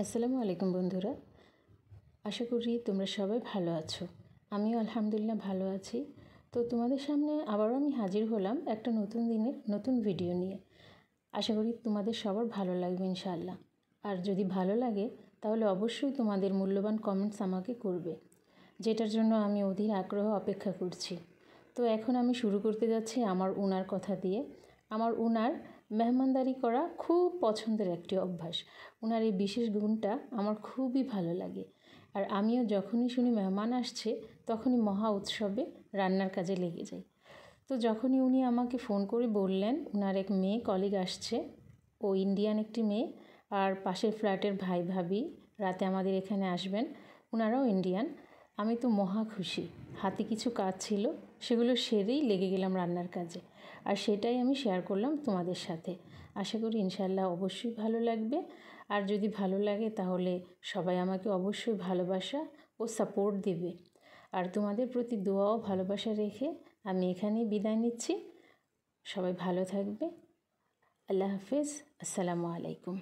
আসসালামু আলাইকুম বন্ধুরা, আশা করি তোমরা সবাই ভালো আছো। আমিও আলহামদুলিল্লাহ ভালো আছি। তো তোমাদের সামনে আবারও আমি হাজির হলাম একটা নতুন দিনের নতুন ভিডিও নিয়ে। আশা করি তোমাদের সবার ভালো লাগবে ইনশাআল্লাহ। আর যদি ভালো লাগে তাহলে অবশ্যই তোমাদের মূল্যবান কমেন্টস আমাকে করবে, যেটার জন্য আমি অধীর আগ্রহ অপেক্ষা করছি। তো এখন আমি শুরু করতে যাচ্ছি আমার উনার কথা দিয়ে। আমার উনার মেহমানদারি করা খুব পছন্দের একটি অভ্যাস। উনার এই বিশেষ গুণটা আমার খুবই ভালো লাগে। আর আমিও যখনই শুনি মেহমান আসছে তখনই মহা উৎসবে রান্নার কাজে লেগে যাই। তো যখনই উনি আমাকে ফোন করে বললেন উনার এক মেয়ে কলিগ আসছে, ও ইন্ডিয়ান একটি মেয়ে, আর পাশের ফ্ল্যাটের ভাই ভাবি রাতে আমাদের এখানে আসবেন, ওনারাও ইন্ডিয়ান। আমি তো মহা খুশি। হাতে কিছু কাজ ছিল, সেগুলো সেরেই লেগে গেলাম রান্নার কাজে। আর সেটাই আমি শেয়ার করলাম তোমাদের সাথে। আশা করি ইনশাআল্লাহ অবশ্যই ভালো লাগবে। আর যদি ভালো লাগে তাহলে সবাই আমাকে অবশ্যই ভালোবাসা ও সাপোর্ট দেবে। আর তোমাদের প্রতি দোয়া ও ভালোবাসা রেখে আমি এখানেই বিদায় নিচ্ছি। সবাই ভালো থাকবে। আল্লাহ হাফেজ। আসসালামু আলাইকুম।